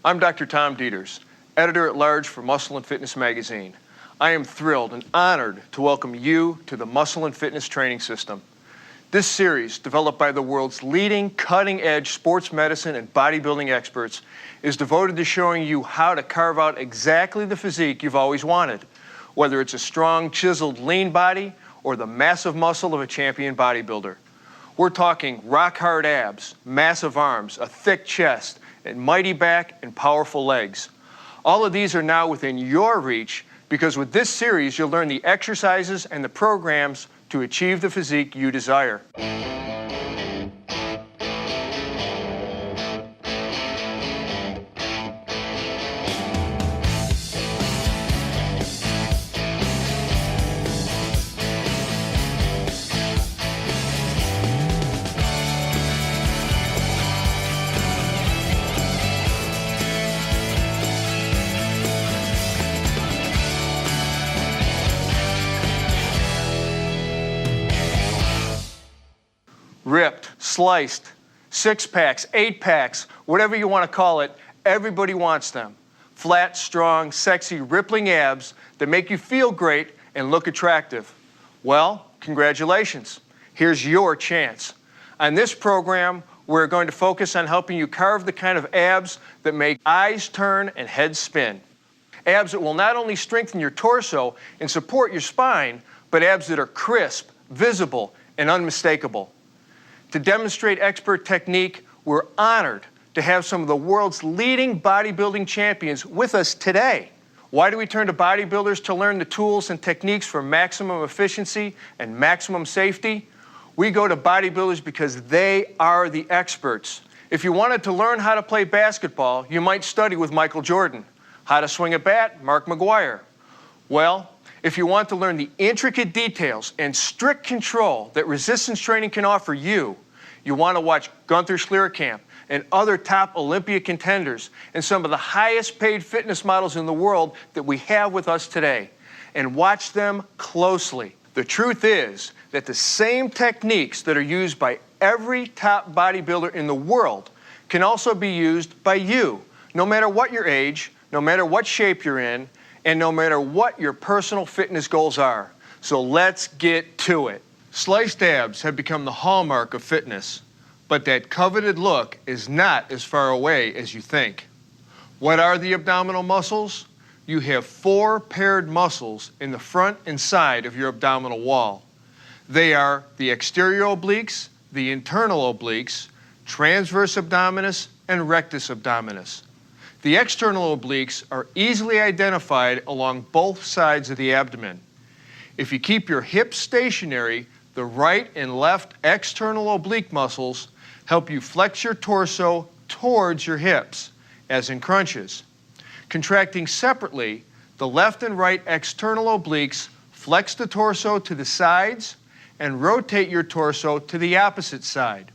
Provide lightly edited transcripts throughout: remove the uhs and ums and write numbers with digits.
I'm Dr. Tom Dieters, editor-at-large for Muscle and Fitness magazine. I am thrilled and honored to welcome you to the Muscle and Fitness Training System. This series, developed by the world's leading cutting-edge sports medicine and bodybuilding experts, is devoted to showing you how to carve out exactly the physique you've always wanted, whether it's a strong, chiseled, lean body or the massive muscle of a champion bodybuilder. We're talking rock-hard abs, massive arms, a thick chest, and mighty back and powerful legs. All of these are now within your reach because with this series, you'll learn the exercises and the programs to achieve the physique you desire. Ripped, sliced, 6-packs, 8-packs, whatever you want to call it, everybody wants them. Flat, strong, sexy, rippling abs that make you feel great and look attractive. Well, congratulations. Here's your chance. On this program, we're going to focus on helping you carve the kind of abs that make eyes turn and heads spin. Abs that will not only strengthen your torso and support your spine, but abs that are crisp, visible, and unmistakable. To demonstrate expert technique, we're honored to have some of the world's leading bodybuilding champions with us today. Why do we turn to bodybuilders to learn the tools and techniques for maximum efficiency and maximum safety? We go to bodybuilders because they are the experts. If you wanted to learn how to play basketball, you might study with Michael Jordan. How to swing a bat, Mark McGuire. Well, if you want to learn the intricate details and strict control that resistance training can offer you, you want to watch Gunther Schlierkamp and other top Olympia contenders and some of the highest paid fitness models in the world that we have with us today, and watch them closely. The truth is that the same techniques that are used by every top bodybuilder in the world can also be used by you, no matter what your age, no matter what shape you're in, and no matter what your personal fitness goals are. So let's get to it. Sliced abs have become the hallmark of fitness, but that coveted look is not as far away as you think. What are the abdominal muscles? You have 4 paired muscles in the front and side of your abdominal wall. They are the exterior obliques, the internal obliques, transverse abdominis, and rectus abdominis. The external obliques are easily identified along both sides of the abdomen. If you keep your hips stationary, the right and left external oblique muscles help you flex your torso towards your hips, as in crunches. Contracting separately, the left and right external obliques flex the torso to the sides and rotate your torso to the opposite side.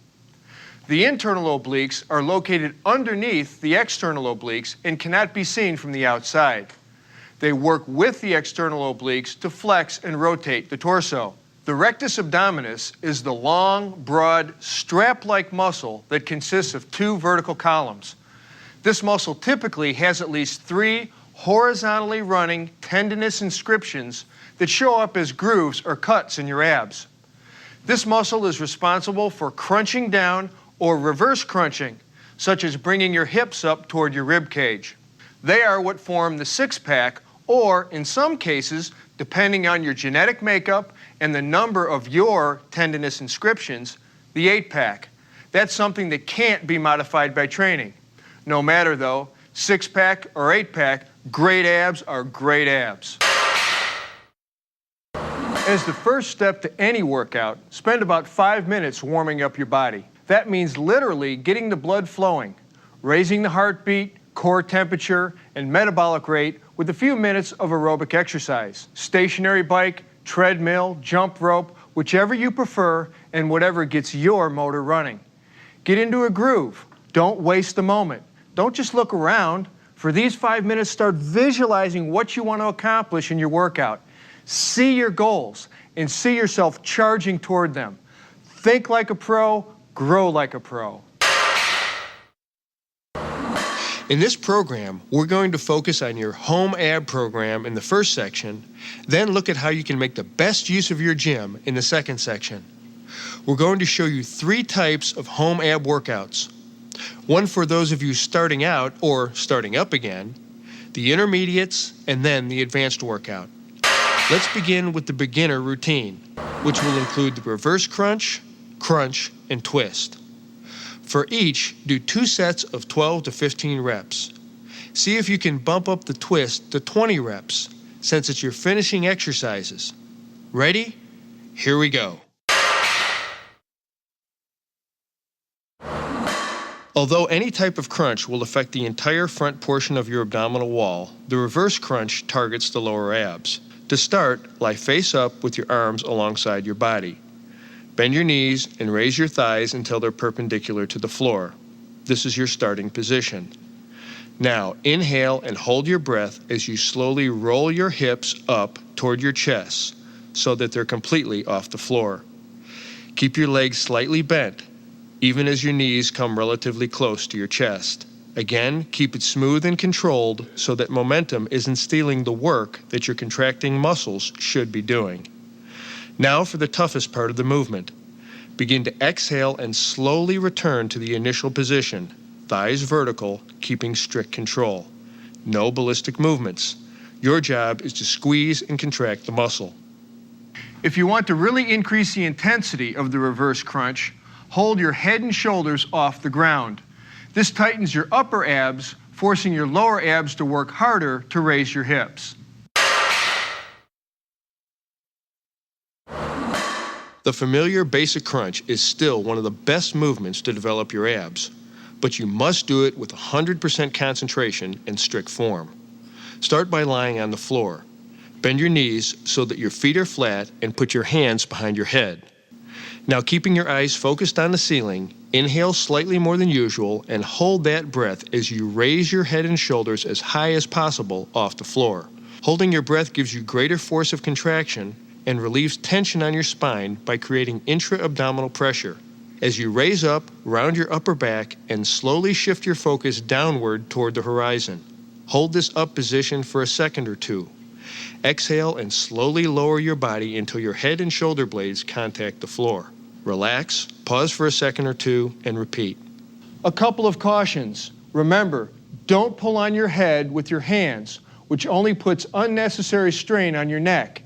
The internal obliques are located underneath the external obliques and cannot be seen from the outside. They work with the external obliques to flex and rotate the torso. The rectus abdominis is the long, broad, strap-like muscle that consists of 2 vertical columns. This muscle typically has at least 3 horizontally running tendinous inscriptions that show up as grooves or cuts in your abs. This muscle is responsible for crunching down or reverse crunching, such as bringing your hips up toward your rib cage. They are what form the 6-pack, or in some cases, depending on your genetic makeup and the number of your tendinous inscriptions, the 8-pack. That's something that can't be modified by training. No matter though, 6-pack or 8-pack, great abs are great abs. As the first step to any workout, spend about 5 minutes warming up your body. That means literally getting the blood flowing, raising the heartbeat, core temperature, and metabolic rate with a few minutes of aerobic exercise. Stationary bike, treadmill, jump rope, whichever you prefer and whatever gets your motor running. Get into a groove. Don't waste the moment. Don't just look around. For these 5 minutes, start visualizing what you want to accomplish in your workout. See your goals and see yourself charging toward them. Think like a pro, grow like a pro. In this program, we're going to focus on your home ab program in the first section, then look at how you can make the best use of your gym in the second section. We're going to show you 3 types of home ab workouts. One for those of you starting out or starting up again, the intermediates, and then the advanced workout. Let's begin with the beginner routine, which will include the reverse crunch, crunch, and twist. For each, do 2 sets of 12 to 15 reps. See if you can bump up the twist to 20 reps, since it's your finishing exercises. Ready? Here we go. Although any type of crunch will affect the entire front portion of your abdominal wall, the reverse crunch targets the lower abs. To start, lie face up with your arms alongside your body. Bend your knees and raise your thighs until they're perpendicular to the floor. This is your starting position. Now, inhale and hold your breath as you slowly roll your hips up toward your chest so that they're completely off the floor. Keep your legs slightly bent, even as your knees come relatively close to your chest. Again, keep it smooth and controlled so that momentum isn't stealing the work that your contracting muscles should be doing. Now for the toughest part of the movement. Begin to exhale and slowly return to the initial position, thighs vertical, keeping strict control. No ballistic movements. Your job is to squeeze and contract the muscle. If you want to really increase the intensity of the reverse crunch, hold your head and shoulders off the ground. This tightens your upper abs, forcing your lower abs to work harder to raise your hips. The familiar basic crunch is still one of the best movements to develop your abs, but you must do it with 100% concentration and strict form. Start by lying on the floor. Bend your knees so that your feet are flat and put your hands behind your head. Now, keeping your eyes focused on the ceiling, inhale slightly more than usual and hold that breath as you raise your head and shoulders as high as possible off the floor. Holding your breath gives you greater force of contraction and relieves tension on your spine by creating intra-abdominal pressure. As you raise up, round your upper back, and slowly shift your focus downward toward the horizon. Hold this up position for a second or 2. Exhale and slowly lower your body until your head and shoulder blades contact the floor. Relax, pause for a second or 2, and repeat. A couple of cautions. Remember, don't pull on your head with your hands, which only puts unnecessary strain on your neck.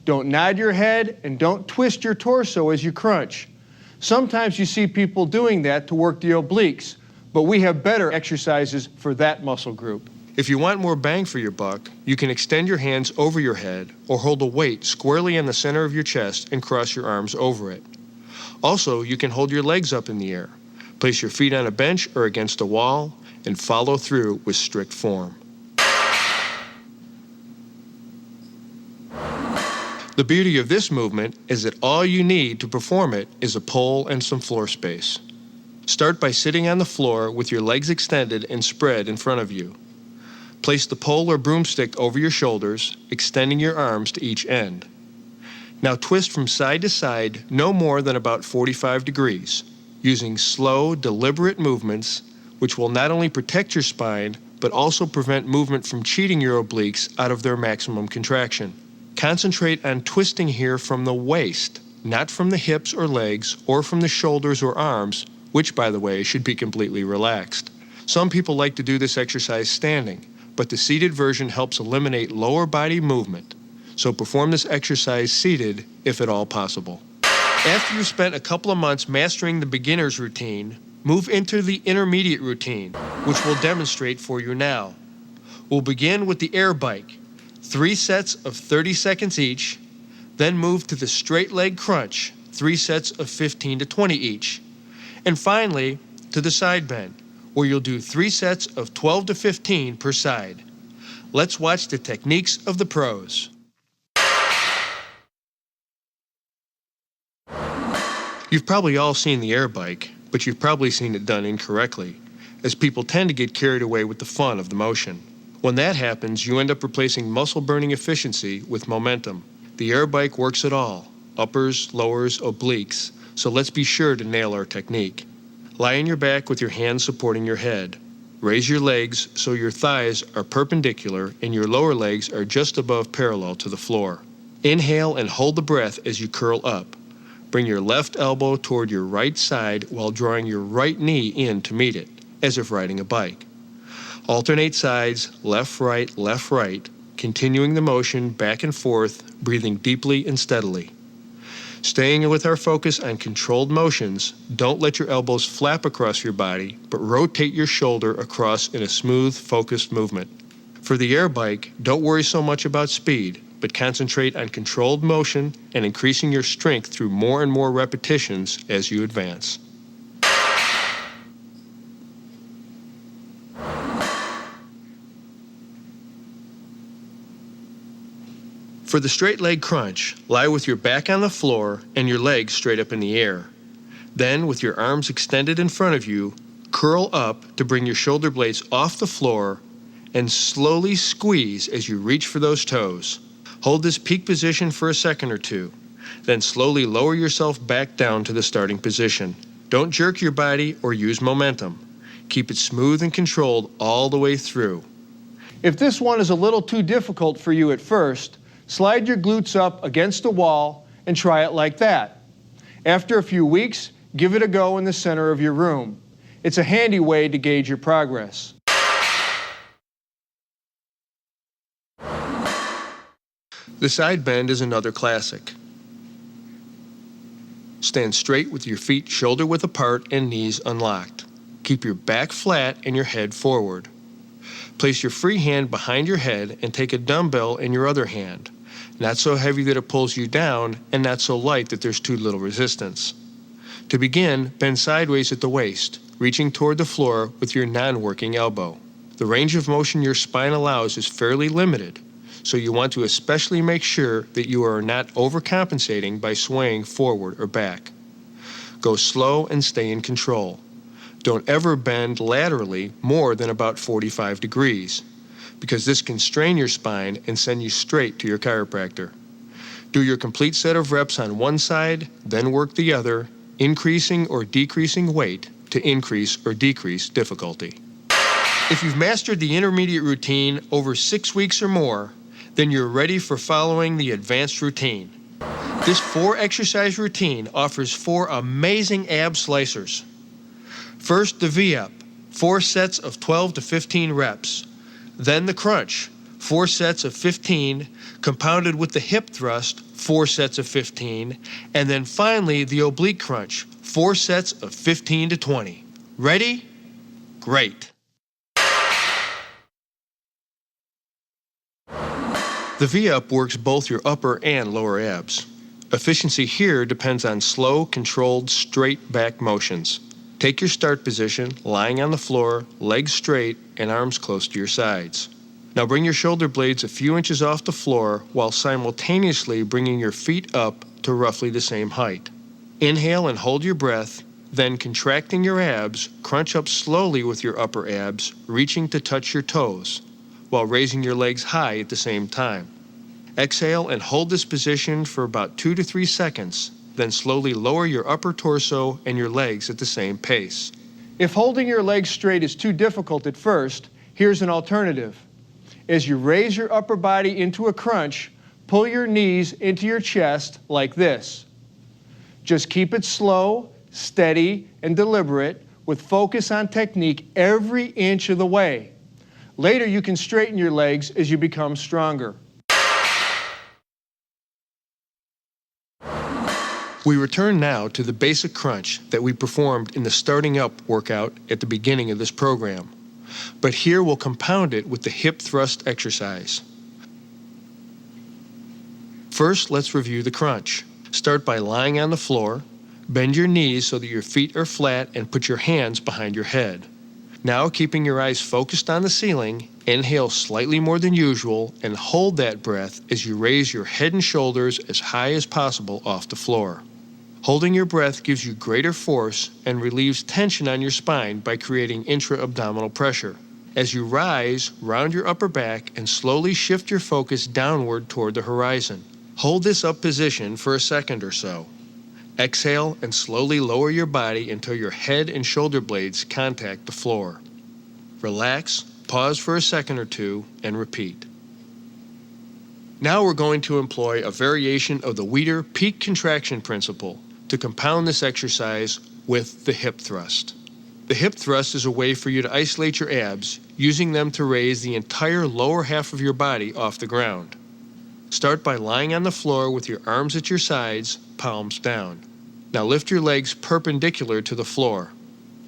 Don't nod your head and don't twist your torso as you crunch. Sometimes you see people doing that to work the obliques, but we have better exercises for that muscle group. If you want more bang for your buck, you can extend your hands over your head or hold a weight squarely in the center of your chest and cross your arms over it. Also, you can hold your legs up in the air, place your feet on a bench or against a wall, and follow through with strict form. The beauty of this movement is that all you need to perform it is a pole and some floor space. Start by sitting on the floor with your legs extended and spread in front of you. Place the pole or broomstick over your shoulders, extending your arms to each end. Now twist from side to side no more than about 45 degrees, using slow, deliberate movements which will not only protect your spine, but also prevent movement from cheating your obliques out of their maximum contraction. Concentrate on twisting here from the waist, not from the hips or legs or from the shoulders or arms, which, by the way, should be completely relaxed. Some people like to do this exercise standing, but the seated version helps eliminate lower body movement. So perform this exercise seated if at all possible. After you've spent a couple of months mastering the beginner's routine, move into the intermediate routine, which we'll demonstrate for you now. We'll begin with the air bike. 3 sets of 30 seconds each, then move to the straight leg crunch, 3 sets of 15 to 20 each. And finally, to the side bend, where you'll do 3 sets of 12 to 15 per side. Let's watch the techniques of the pros. You've probably all seen the air bike, but you've probably seen it done incorrectly, as people tend to get carried away with the fun of the motion. When that happens, you end up replacing muscle-burning efficiency with momentum. The air bike works it all, uppers, lowers, obliques, so let's be sure to nail our technique. Lie on your back with your hands supporting your head. Raise your legs so your thighs are perpendicular and your lower legs are just above parallel to the floor. Inhale and hold the breath as you curl up. Bring your left elbow toward your right side while drawing your right knee in to meet it, as if riding a bike. Alternate sides, left, right, continuing the motion back and forth, breathing deeply and steadily. Staying with our focus on controlled motions, don't let your elbows flap across your body, but rotate your shoulder across in a smooth, focused movement. For the air bike, don't worry so much about speed, but concentrate on controlled motion and increasing your strength through more and more repetitions as you advance. For the straight leg crunch, lie with your back on the floor and your legs straight up in the air. Then, with your arms extended in front of you, curl up to bring your shoulder blades off the floor and slowly squeeze as you reach for those toes. Hold this peak position for a second or two. Then slowly lower yourself back down to the starting position. Don't jerk your body or use momentum. Keep it smooth and controlled all the way through. If this one is a little too difficult for you at first, slide your glutes up against a wall and try it like that. After a few weeks, give it a go in the center of your room. It's a handy way to gauge your progress. The side bend is another classic. Stand straight with your feet shoulder-width apart and knees unlocked. Keep your back flat and your head forward. Place your free hand behind your head and take a dumbbell in your other hand. Not so heavy that it pulls you down and not so light that there's too little resistance. To begin, bend sideways at the waist, reaching toward the floor with your non-working elbow. The range of motion your spine allows is fairly limited, so you want to especially make sure that you are not overcompensating by swaying forward or back. Go slow and stay in control. Don't ever bend laterally more than about 45 degrees, because this can strain your spine and send you straight to your chiropractor. Do your complete set of reps on one side, then work the other, increasing or decreasing weight to increase or decrease difficulty. If you've mastered the intermediate routine over 6 weeks or more, then you're ready for following the advanced routine. This 4-exercise routine offers 4 amazing ab slicers. First, the V-up, 4 sets of 12 to 15 reps. Then the crunch, 4 sets of 15, compounded with the hip thrust, 4 sets of 15, and then finally the oblique crunch, 4 sets of 15 to 20. Ready? Great. The V-up works both your upper and lower abs. Efficiency here depends on slow, controlled, straight back motions. Take your start position, lying on the floor, legs straight, and arms close to your sides. Now bring your shoulder blades a few inches off the floor while simultaneously bringing your feet up to roughly the same height. Inhale and hold your breath, then contracting your abs, crunch up slowly with your upper abs, reaching to touch your toes, while raising your legs high at the same time. Exhale and hold this position for about 2 to 3 seconds, then slowly lower your upper torso and your legs at the same pace. If holding your legs straight is too difficult at first, here's an alternative. As you raise your upper body into a crunch, pull your knees into your chest like this. Just keep it slow, steady, and deliberate with focus on technique every inch of the way. Later, you can straighten your legs as you become stronger. We return now to the basic crunch that we performed in the starting up workout at the beginning of this program. But here we'll compound it with the hip thrust exercise. First, let's review the crunch. Start by lying on the floor. Bend your knees so that your feet are flat and put your hands behind your head. Now, keeping your eyes focused on the ceiling, inhale slightly more than usual and hold that breath as you raise your head and shoulders as high as possible off the floor. Holding your breath gives you greater force and relieves tension on your spine by creating intra-abdominal pressure. As you rise, round your upper back and slowly shift your focus downward toward the horizon. Hold this up position for a second or so. Exhale and slowly lower your body until your head and shoulder blades contact the floor. Relax, pause for a second or two, and repeat. Now we're going to employ a variation of the Weider peak contraction principle to compound this exercise with the hip thrust. The hip thrust is a way for you to isolate your abs, using them to raise the entire lower half of your body off the ground. Start by lying on the floor with your arms at your sides, palms down. Now lift your legs perpendicular to the floor.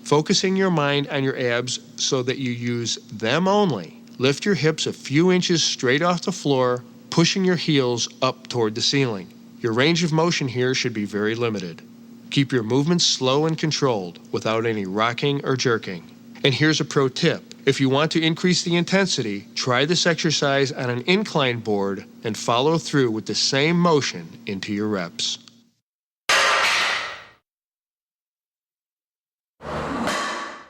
Focusing your mind on your abs so that you use them only. Lift your hips a few inches straight off the floor, pushing your heels up toward the ceiling. Your range of motion here should be very limited. Keep your movements slow and controlled without any rocking or jerking. And here's a pro tip. If you want to increase the intensity, try this exercise on an incline board and follow through with the same motion into your reps.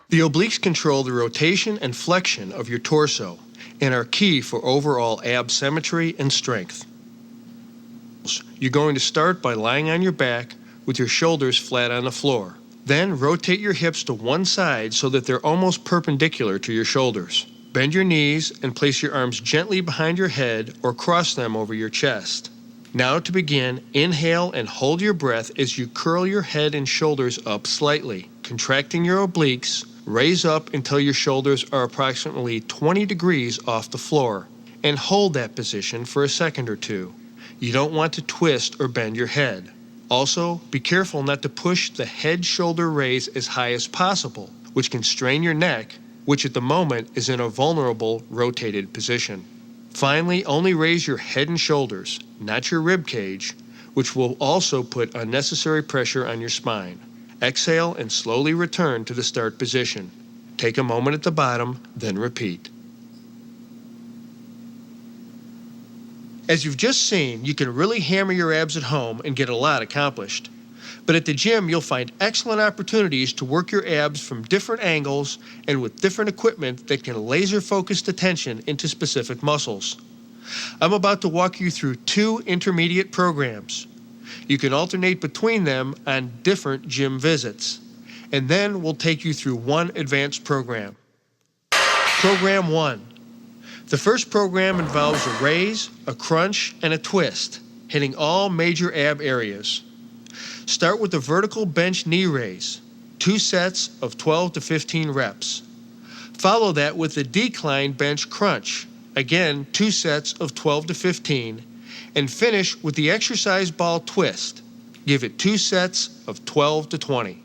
The obliques control the rotation and flexion of your torso and are key for overall ab symmetry and strength. You're going to start by lying on your back with your shoulders flat on the floor. Then rotate your hips to one side so that they're almost perpendicular to your shoulders. Bend your knees and place your arms gently behind your head or cross them over your chest. Now to begin, inhale and hold your breath as you curl your head and shoulders up slightly. Contracting your obliques, raise up until your shoulders are approximately 20 degrees off the floor, and hold that position for a second or two. You don't want to twist or bend your head. Also, be careful not to push the head-shoulder raise as high as possible, which can strain your neck, which at the moment is in a vulnerable rotated position. Finally, only raise your head and shoulders, not your rib cage, which will also put unnecessary pressure on your spine. Exhale and slowly return to the start position. Take a moment at the bottom, then repeat. As you've just seen, you can really hammer your abs at home and get a lot accomplished. But at the gym, you'll find excellent opportunities to work your abs from different angles and with different equipment that can laser focus attention into specific muscles. I'm about to walk you through 2 intermediate programs. You can alternate between them on different gym visits. And then we'll take you through 1 advanced program. Program 1. The first program involves a raise, a crunch, and a twist, hitting all major ab areas. Start with the vertical bench knee raise, 2 sets of 12 to 15 reps. Follow that with the decline bench crunch, again 2 sets of 12 to 15, and finish with the exercise ball twist. Give it 2 sets of 12 to 20.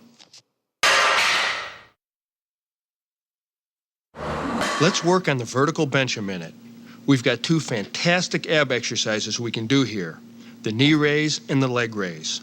Let's work on the vertical bench a minute. We've got 2 fantastic ab exercises we can do here, the knee raise and the leg raise.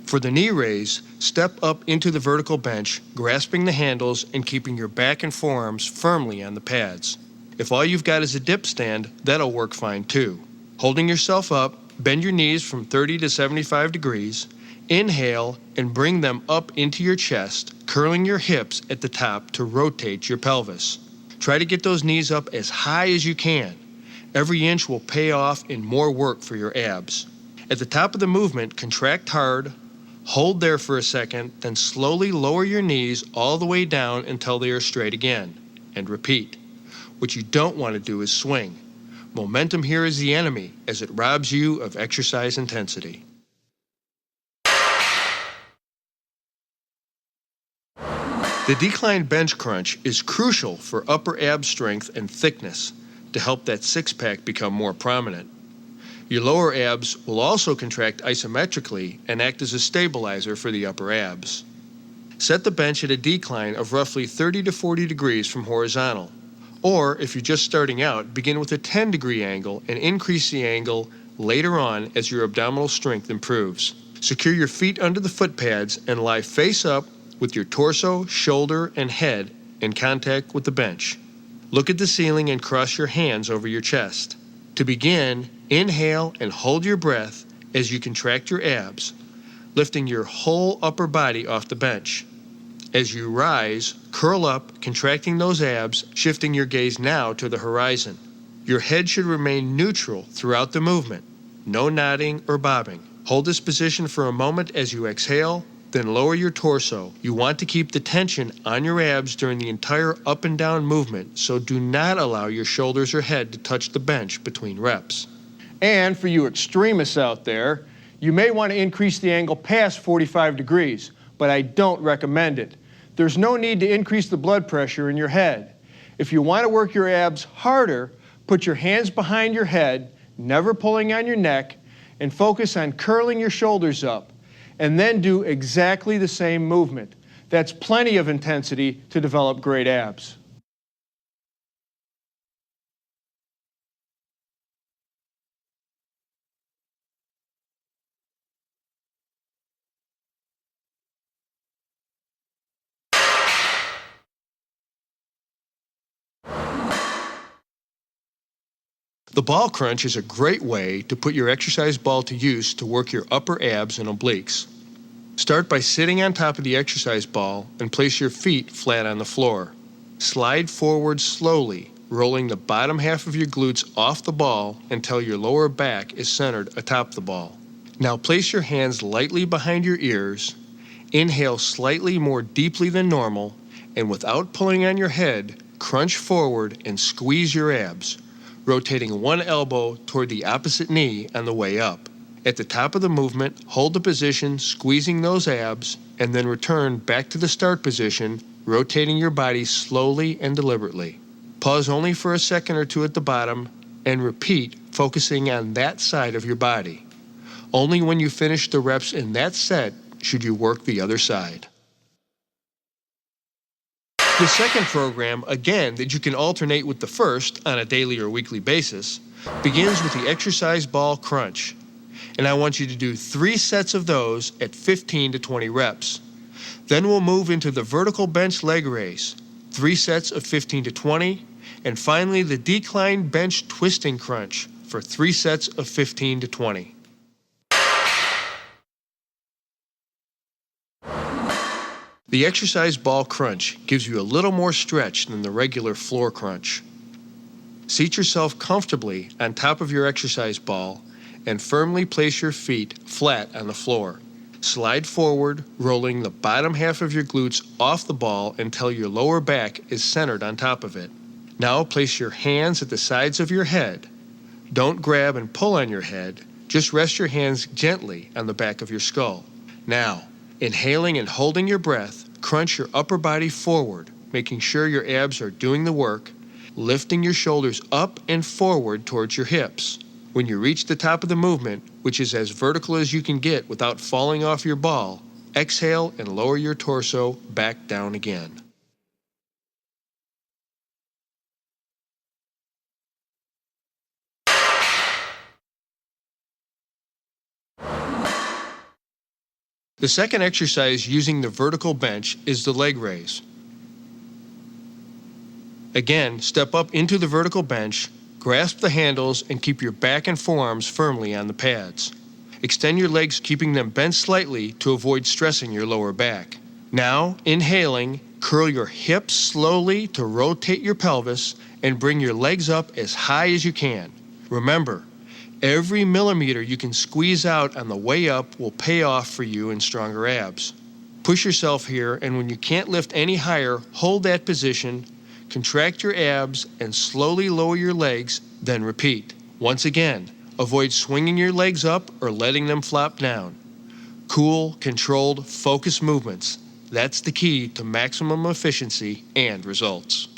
For the knee raise, step up into the vertical bench, grasping the handles and keeping your back and forearms firmly on the pads. If all you've got is a dip stand, that'll work fine too. Holding yourself up, bend your knees from 30 to 75 degrees, inhale and bring them up into your chest, curling your hips at the top to rotate your pelvis. Try to get those knees up as high as you can. Every inch will pay off in more work for your abs. At the top of the movement, contract hard, hold there for a second, then slowly lower your knees all the way down until they are straight again, and repeat. What you don't want to do is swing. Momentum here is the enemy, as it robs you of exercise intensity. The decline bench crunch is crucial for upper ab strength and thickness to help that six-pack become more prominent. Your lower abs will also contract isometrically and act as a stabilizer for the upper abs. Set the bench at a decline of roughly 30 to 40 degrees from horizontal. Or, if you're just starting out, begin with a 10-degree angle and increase the angle later on as your abdominal strength improves. Secure your feet under the foot pads and lie face up with your torso, shoulder, and head in contact with the bench. Look at the ceiling and cross your hands over your chest. To begin, inhale and hold your breath as you contract your abs, lifting your whole upper body off the bench. As you rise, curl up, contracting those abs, shifting your gaze now to the horizon. Your head should remain neutral throughout the movement. No nodding or bobbing. Hold this position for a moment as you exhale, Then lower your torso. You want to keep the tension on your abs during the entire up and down movement, so do not allow your shoulders or head to touch the bench between reps. And for you extremists out there, you may want to increase the angle past 45 degrees, but I don't recommend it. There's no need to increase the blood pressure in your head. If you want to work your abs harder, put your hands behind your head, never pulling on your neck, and focus on curling your shoulders up, and then do exactly the same movement. That's plenty of intensity to develop great abs. The ball crunch is a great way to put your exercise ball to use to work your upper abs and obliques. Start by sitting on top of the exercise ball and place your feet flat on the floor. Slide forward slowly, rolling the bottom half of your glutes off the ball until your lower back is centered atop the ball. Now place your hands lightly behind your ears, inhale slightly more deeply than normal, and without pulling on your head, crunch forward and squeeze your abs, rotating one elbow toward the opposite knee on the way up. At the top of the movement, hold the position, squeezing those abs, and then return back to the start position, rotating your body slowly and deliberately. Pause only for a second or two at the bottom, and repeat, focusing on that side of your body. Only when you finish the reps in that set should you work the other side. The second program, again, that you can alternate with the first on a daily or weekly basis, begins with the exercise ball crunch. And I want you to do 3 sets of those at 15 to 20 reps. Then we'll move into the vertical bench leg raise, 3 sets of 15 to 20, and finally the decline bench twisting crunch for 3 sets of 15 to 20. The exercise ball crunch gives you a little more stretch than the regular floor crunch. Seat yourself comfortably on top of your exercise ball and firmly place your feet flat on the floor. Slide forward, rolling the bottom half of your glutes off the ball until your lower back is centered on top of it. Now place your hands at the sides of your head. Don't grab and pull on your head, just rest your hands gently on the back of your skull. Now, inhaling and holding your breath, crunch your upper body forward, making sure your abs are doing the work, lifting your shoulders up and forward towards your hips. When you reach the top of the movement, which is as vertical as you can get without falling off your ball, exhale and lower your torso back down again. The second exercise using the vertical bench is the leg raise. Again, step up into the vertical bench, grasp the handles, and keep your back and forearms firmly on the pads. Extend your legs, keeping them bent slightly to avoid stressing your lower back. Now, inhaling, curl your hips slowly to rotate your pelvis and bring your legs up as high as you can. Remember, every millimeter you can squeeze out on the way up will pay off for you in stronger abs. Push yourself here, and when you can't lift any higher, hold that position, contract your abs, and slowly lower your legs, then repeat. Once again, avoid swinging your legs up or letting them flop down. Cool, controlled, focused movements. That's the key to maximum efficiency and results.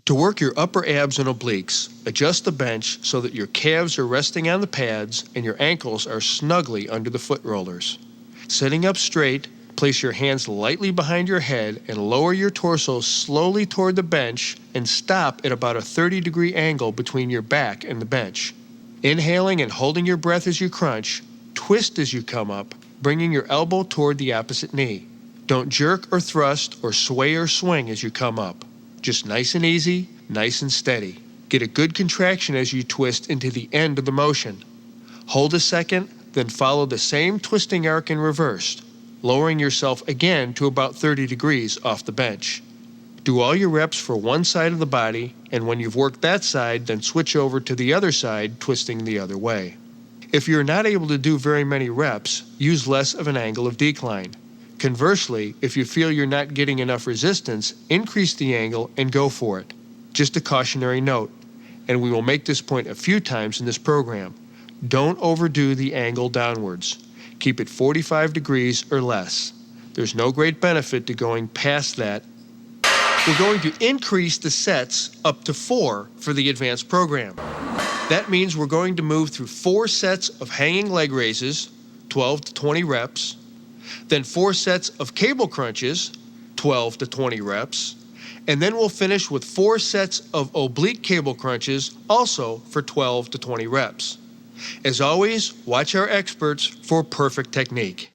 To work your upper abs and obliques, adjust the bench so that your calves are resting on the pads and your ankles are snugly under the foot rollers. Sitting up straight, place your hands lightly behind your head and lower your torso slowly toward the bench and stop at about a 30-degree angle between your back and the bench. Inhaling and holding your breath as you crunch, twist as you come up, bringing your elbow toward the opposite knee. Don't jerk or thrust or sway or swing as you come up. Just nice and easy, nice and steady. Get a good contraction as you twist into the end of the motion. Hold a second, then follow the same twisting arc in reverse, lowering yourself again to about 30 degrees off the bench. Do all your reps for one side of the body, and when you've worked that side, then switch over to the other side, twisting the other way. If you're not able to do very many reps, use less of an angle of decline. Conversely, if you feel you're not getting enough resistance, increase the angle and go for it. Just a cautionary note, and we will make this point a few times in this program. Don't overdo the angle downwards. Keep it 45 degrees or less. There's no great benefit to going past that. We're going to increase the sets up to 4 for the advanced program. That means we're going to move through 4 sets of hanging leg raises, 12 to 20 reps, then 4 sets of cable crunches, 12 to 20 reps, and then we'll finish with 4 sets of oblique cable crunches, also for 12 to 20 reps. As always, watch our experts for perfect technique.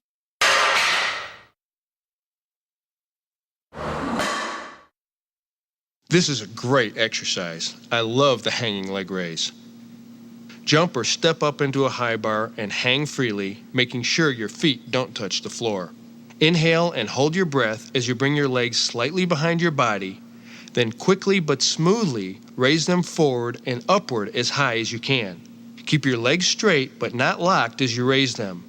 This is a great exercise. I love the hanging leg raise. Jump or step up into a high bar and hang freely, making sure your feet don't touch the floor. Inhale and hold your breath as you bring your legs slightly behind your body, then quickly but smoothly raise them forward and upward as high as you can. Keep your legs straight but not locked as you raise them.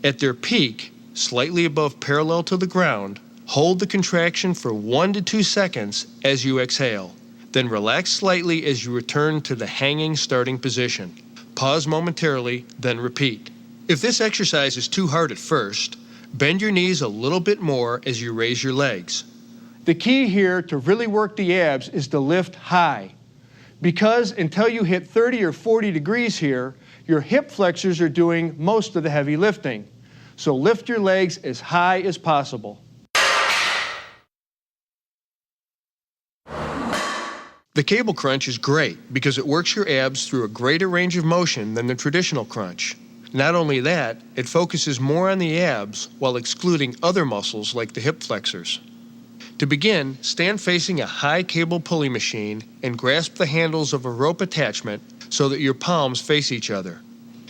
At their peak, slightly above parallel to the ground, hold the contraction for 1 to 2 seconds as you exhale. Then relax slightly as you return to the hanging starting position. Pause momentarily, then repeat. If this exercise is too hard at first, bend your knees a little bit more as you raise your legs. The key here to really work the abs is to lift high. Because until you hit 30 or 40 degrees here, your hip flexors are doing most of the heavy lifting. So lift your legs as high as possible. The cable crunch is great because it works your abs through a greater range of motion than the traditional crunch. Not only that, it focuses more on the abs while excluding other muscles like the hip flexors. To begin, stand facing a high cable pulley machine and grasp the handles of a rope attachment so that your palms face each other.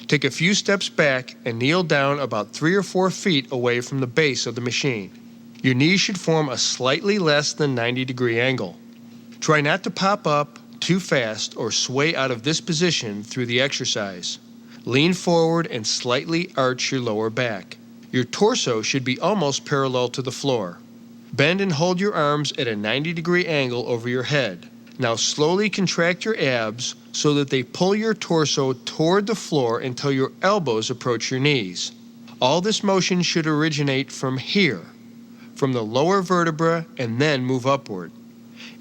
Take a few steps back and kneel down about 3 or 4 feet away from the base of the machine. Your knees should form a slightly less than 90-degree angle. Try not to pop up too fast or sway out of this position through the exercise. Lean forward and slightly arch your lower back. Your torso should be almost parallel to the floor. Bend and hold your arms at a 90-degree angle over your head. Now slowly contract your abs so that they pull your torso toward the floor until your elbows approach your knees. All this motion should originate from here, from the lower vertebra, and then move upward.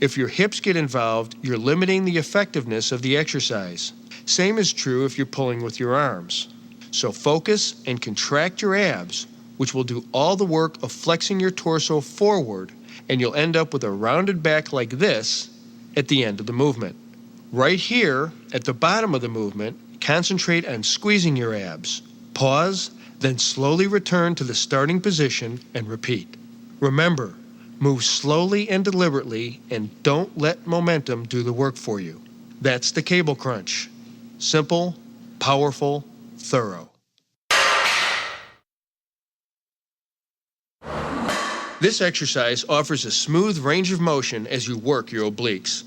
If your hips get involved, you're limiting the effectiveness of the exercise. Same is true if you're pulling with your arms. So focus and contract your abs, which will do all the work of flexing your torso forward, and you'll end up with a rounded back like this at the end of the movement. Right here, at the bottom of the movement, concentrate on squeezing your abs. Pause, then slowly return to the starting position and repeat. Remember, move slowly and deliberately, and don't let momentum do the work for you. That's the cable crunch. Simple, powerful, thorough. This exercise offers a smooth range of motion as you work your obliques.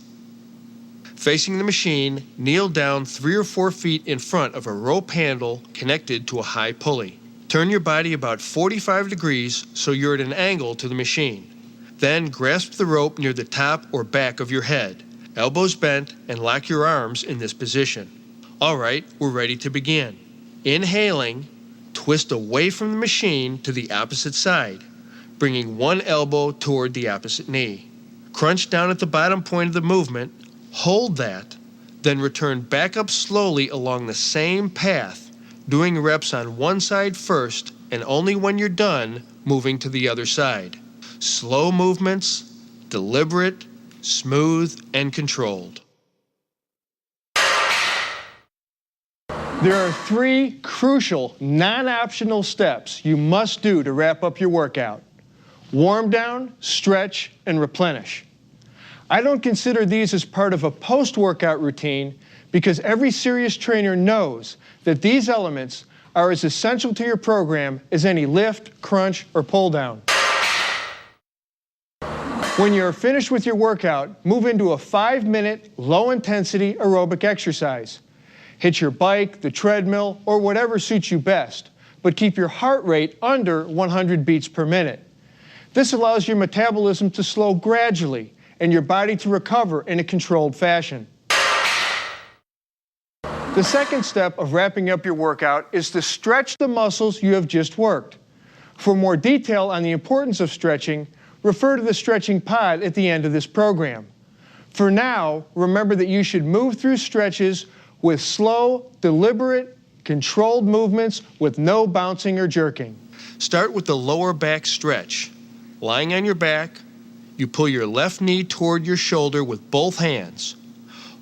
Facing the machine, kneel down 3 or 4 feet in front of a rope handle connected to a high pulley. Turn your body about 45 degrees so you're at an angle to the machine. Then grasp the rope near the top or back of your head, elbows bent, and lock your arms in this position. All right, we're ready to begin. Inhaling, twist away from the machine to the opposite side, bringing one elbow toward the opposite knee. Crunch down at the bottom point of the movement, hold that, then return back up slowly along the same path, doing reps on one side first, and only when you're done, moving to the other side. Slow movements, deliberate, smooth, and controlled. There are 3 crucial, non-optional steps you must do to wrap up your workout. Warm down, stretch, and replenish. I don't consider these as part of a post-workout routine because every serious trainer knows that these elements are as essential to your program as any lift, crunch, or pull down. When you're finished with your workout, move into a 5-minute, low-intensity aerobic exercise. Hit your bike, the treadmill, or whatever suits you best, but keep your heart rate under 100 beats per minute. This allows your metabolism to slow gradually and your body to recover in a controlled fashion. The second step of wrapping up your workout is to stretch the muscles you have just worked. For more detail on the importance of stretching, refer to the stretching pod at the end of this program. For now, remember that you should move through stretches with slow, deliberate, controlled movements with no bouncing or jerking. Start with the lower back stretch. Lying on your back, you pull your left knee toward your shoulder with both hands.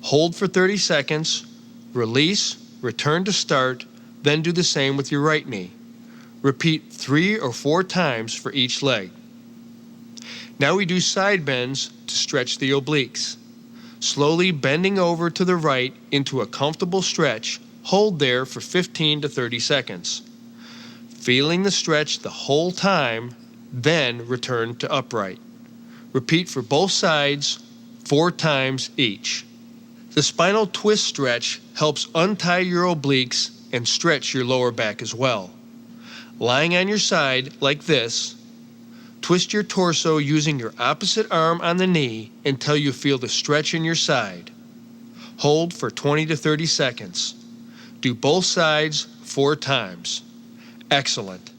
Hold for 30 seconds, release, return to start, then do the same with your right knee. Repeat 3 or 4 times for each leg. Now we do side bends to stretch the obliques. Slowly bending over to the right into a comfortable stretch, hold there for 15 to 30 seconds. Feeling the stretch the whole time, then return to upright. Repeat for both sides 4 times each. The spinal twist stretch helps untie your obliques and stretch your lower back as well. Lying on your side like this, twist your torso using your opposite arm on the knee until you feel the stretch in your side. Hold for 20 to 30 seconds. Do both sides 4 times. Excellent.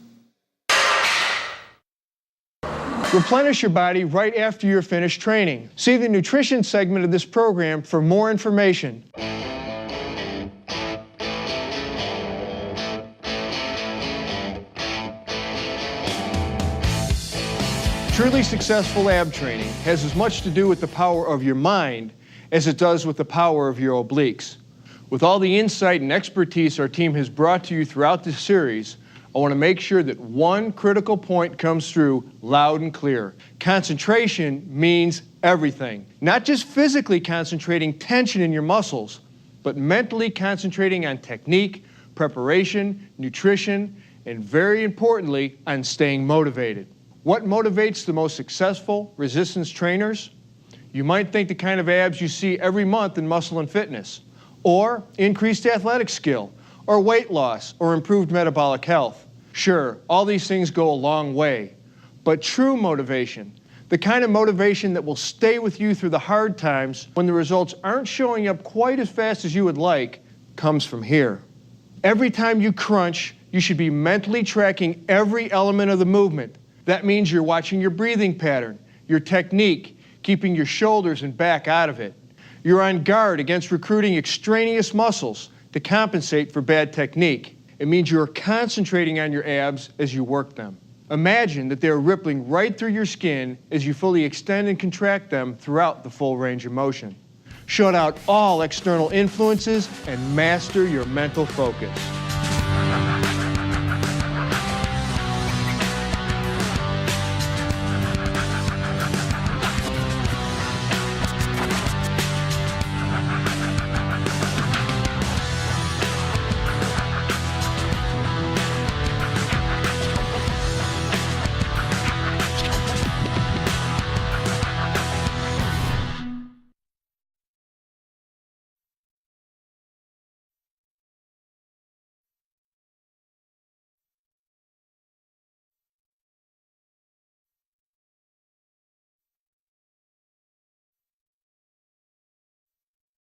Replenish your body right after you're finished training. See the nutrition segment of this program for more information. Truly successful ab training has as much to do with the power of your mind as it does with the power of your obliques. With all the insight and expertise our team has brought to you throughout this series, I want to make sure that one critical point comes through loud and clear. Concentration means everything. Not just physically concentrating tension in your muscles, but mentally concentrating on technique, preparation, nutrition, and very importantly, on staying motivated. What motivates the most successful resistance trainers? You might think the kind of abs you see every month in Muscle and Fitness, or increased athletic skill, or weight loss, or improved metabolic health. Sure, all these things go a long way, but true motivation, the kind of motivation that will stay with you through the hard times when the results aren't showing up quite as fast as you would like, comes from here. Every time you crunch, you should be mentally tracking every element of the movement. That means you're watching your breathing pattern, your technique, keeping your shoulders and back out of it. You're on guard against recruiting extraneous muscles to compensate for bad technique. It means you're concentrating on your abs as you work them. Imagine that they're rippling right through your skin as you fully extend and contract them throughout the full range of motion. Shut out all external influences and master your mental focus.